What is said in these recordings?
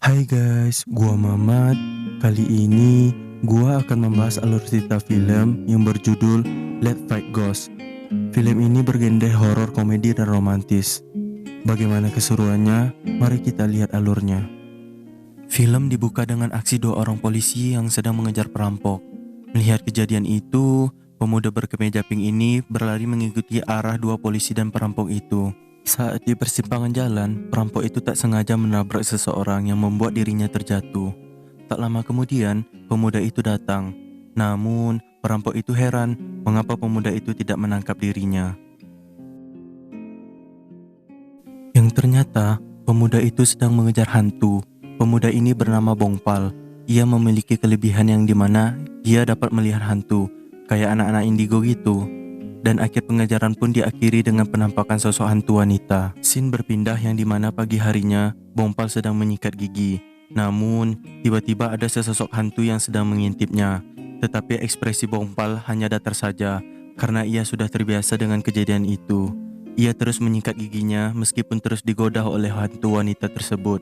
Hai guys, gua Mamat. Kali ini gua akan membahas alur cerita film yang berjudul Let's Fight Ghost. Film ini bergenre horor, komedi, dan romantis. Bagaimana keseruannya? Mari kita lihat alurnya. Film dibuka dengan aksi dua orang polisi yang sedang mengejar perampok. Melihat kejadian itu, pemuda berkemeja pink ini berlari mengikuti arah dua polisi dan perampok itu. Saat di persimpangan jalan, perampok itu tak sengaja menabrak seseorang yang membuat dirinya terjatuh. Tak lama kemudian, pemuda itu datang. Namun, perampok itu heran mengapa pemuda itu tidak menangkap dirinya. Yang ternyata, pemuda itu sedang mengejar hantu. Pemuda ini bernama Bongpal. Ia memiliki kelebihan yang dimana dia dapat melihat hantu, kayak anak-anak indigo gitu. Dan akhir pengejaran pun diakhiri dengan penampakan sosok hantu wanita. Scene berpindah yang dimana pagi harinya, Bongpal sedang menyikat gigi. Namun, tiba-tiba ada sesosok hantu yang sedang mengintipnya. Tetapi ekspresi Bongpal hanya datar saja, karena ia sudah terbiasa dengan kejadian itu. Ia terus menyikat giginya meskipun terus digoda oleh hantu wanita tersebut.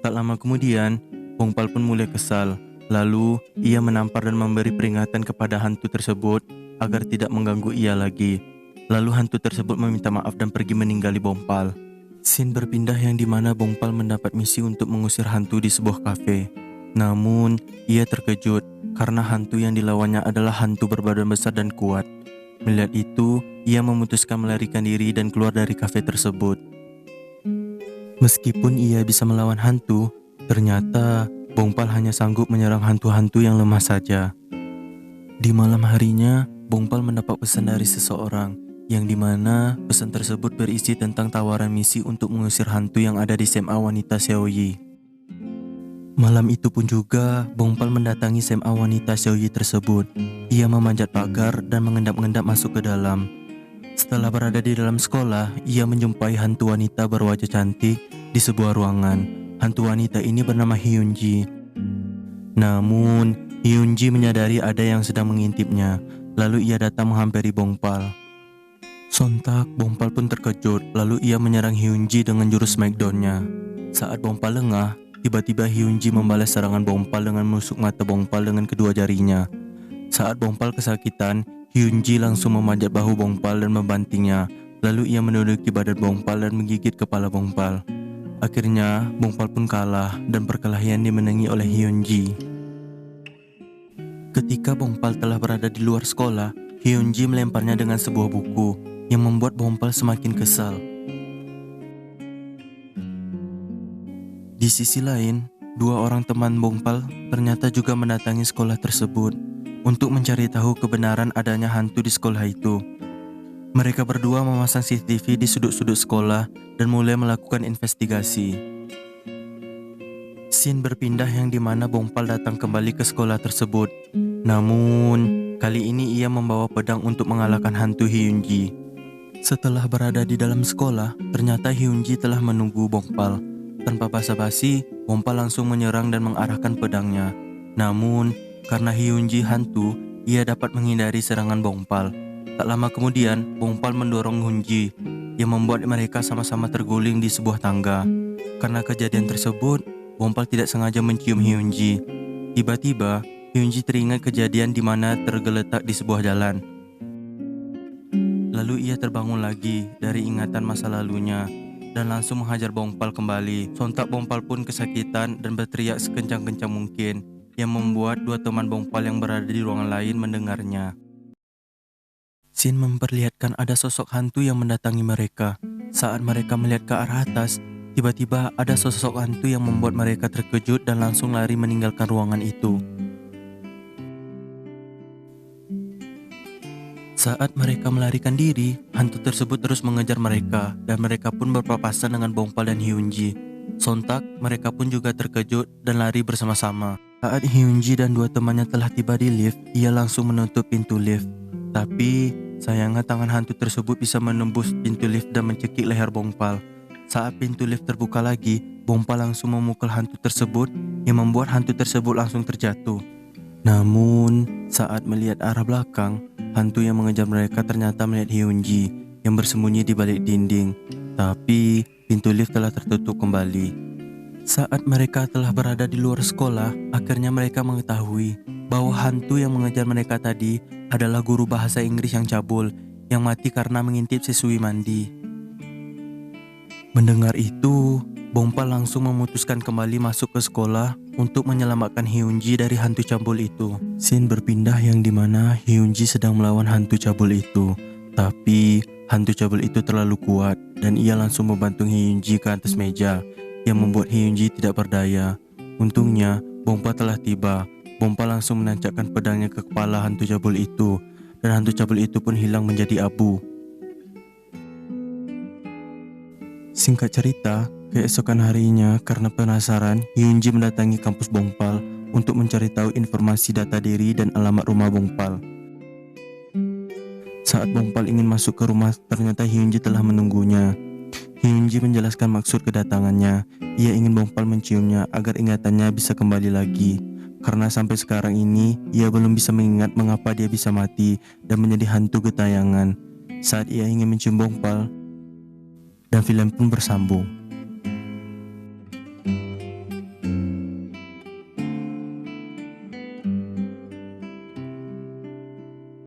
Tak lama kemudian, Bongpal pun mulai kesal. Lalu, ia menampar dan memberi peringatan kepada hantu tersebut agar tidak mengganggu ia lagi. Lalu hantu tersebut meminta maaf dan pergi meninggali Bongpal. Scene berpindah yang dimana Bongpal mendapat misi untuk mengusir hantu di sebuah kafe. Namun, ia terkejut karena hantu yang dilawannya adalah hantu berbadan besar dan kuat. Melihat itu, ia memutuskan melarikan diri dan keluar dari kafe tersebut. Meskipun ia bisa melawan hantu, ternyata Bongpal hanya sanggup menyerang hantu-hantu yang lemah saja. Di malam harinya, Bongpal mendapat pesan dari seseorang, yang dimana pesan tersebut berisi tentang tawaran misi untuk mengusir hantu yang ada di SMA wanita Seoyi. Malam itu pun juga, Bongpal mendatangi SMA wanita Seoyi tersebut. Ia memanjat pagar dan mengendap-endap masuk ke dalam. Setelah berada di dalam sekolah, ia menjumpai hantu wanita berwajah cantik di sebuah ruangan. Hantu wanita ini bernama Hyunji. Namun, Hyunji menyadari ada yang sedang mengintipnya. Lalu ia datang menghampiri Bongpal. Sontak, Bongpal pun terkejut. Lalu ia menyerang Hyunji dengan jurus smackdown-nya. Saat Bongpal lengah, tiba-tiba Hyunji membalas serangan Bongpal dengan menusuk mata Bongpal dengan kedua jarinya. Saat Bongpal kesakitan, Hyunji langsung memanjat bahu Bongpal dan membantingnya. Lalu ia menduduki badan Bongpal dan menggigit kepala Bongpal. Akhirnya, Bongpal pun kalah dan perkelahian dimenangi oleh Hyunji. Ketika Bongpal telah berada di luar sekolah, Hyunji melemparnya dengan sebuah buku yang membuat Bongpal semakin kesal. Di sisi lain, dua orang teman Bongpal ternyata juga mendatangi sekolah tersebut untuk mencari tahu kebenaran adanya hantu di sekolah itu. Mereka berdua memasang CCTV di sudut-sudut sekolah dan mulai melakukan investigasi. Scene berpindah yang dimana Bongpal datang kembali ke sekolah tersebut. Namun, kali ini ia membawa pedang untuk mengalahkan hantu Hyunji. Setelah berada di dalam sekolah, ternyata Hyunji telah menunggu Bongpal. Tanpa basa-basi, Bongpal langsung menyerang dan mengarahkan pedangnya. Namun, karena Hyunji hantu, ia dapat menghindari serangan Bongpal. Tak lama kemudian, Bongpal mendorong Hyunji, yang membuat mereka sama-sama terguling di sebuah tangga. Karena kejadian tersebut, Bongpal tidak sengaja mencium Hyunji. Tiba-tiba, Hyunji teringat kejadian di mana tergeletak di sebuah jalan. Lalu ia terbangun lagi dari ingatan masa lalunya dan langsung menghajar Bongpal kembali. Sontak Bongpal pun kesakitan dan berteriak sekencang-kencang mungkin, yang membuat dua teman Bongpal yang berada di ruangan lain mendengarnya. Scene memperlihatkan ada sosok hantu yang mendatangi mereka. Saat mereka melihat ke arah atas, tiba-tiba ada sosok hantu yang membuat mereka terkejut dan langsung lari meninggalkan ruangan itu. Saat mereka melarikan diri, hantu tersebut terus mengejar mereka dan mereka pun berpapasan dengan Bongpal dan Hyunji. Sontak, mereka pun juga terkejut dan lari bersama-sama. Saat Hyunji dan dua temannya telah tiba di lift, ia langsung menutup pintu lift. Tapi, sayangnya tangan hantu tersebut bisa menembus pintu lift dan mencekik leher Bongpal. Saat pintu lift terbuka lagi, Bongpal langsung memukul hantu tersebut yang membuat hantu tersebut langsung terjatuh. Namun, saat melihat arah belakang, hantu yang mengejar mereka ternyata melihat Hyunji yang bersembunyi di balik dinding. Tapi, pintu lift telah tertutup kembali. Saat mereka telah berada di luar sekolah, akhirnya mereka mengetahui bahwa hantu yang mengejar mereka tadi adalah guru bahasa Inggris yang cabul, yang mati karena mengintip siswi mandi. Mendengar itu, Bongpal langsung memutuskan kembali masuk ke sekolah untuk menyelamatkan Hyunji dari hantu cabul itu. Scene berpindah yang dimana Hyunji sedang melawan hantu cabul itu. Tapi hantu cabul itu terlalu kuat dan ia langsung membantu Hyunji ke atas meja, yang membuat Hyunji tidak berdaya. Untungnya, Bongpal telah tiba. Bongpal langsung menancapkan pedangnya ke kepala hantu cabul itu, dan hantu cabul itu pun hilang menjadi abu. Singkat cerita, keesokan harinya karena penasaran, Hyunji mendatangi kampus Bongpal untuk mencari tahu informasi data diri dan alamat rumah Bongpal. Saat Bongpal ingin masuk ke rumah, ternyata Hyunji telah menunggunya. Hyunji menjelaskan maksud kedatangannya. Ia ingin Bongpal menciumnya agar ingatannya bisa kembali lagi. Karena sampai sekarang ini, ia belum bisa mengingat mengapa dia bisa mati dan menjadi hantu gentayangan. Saat ia ingin mencium Bongpal, dan film pun bersambung.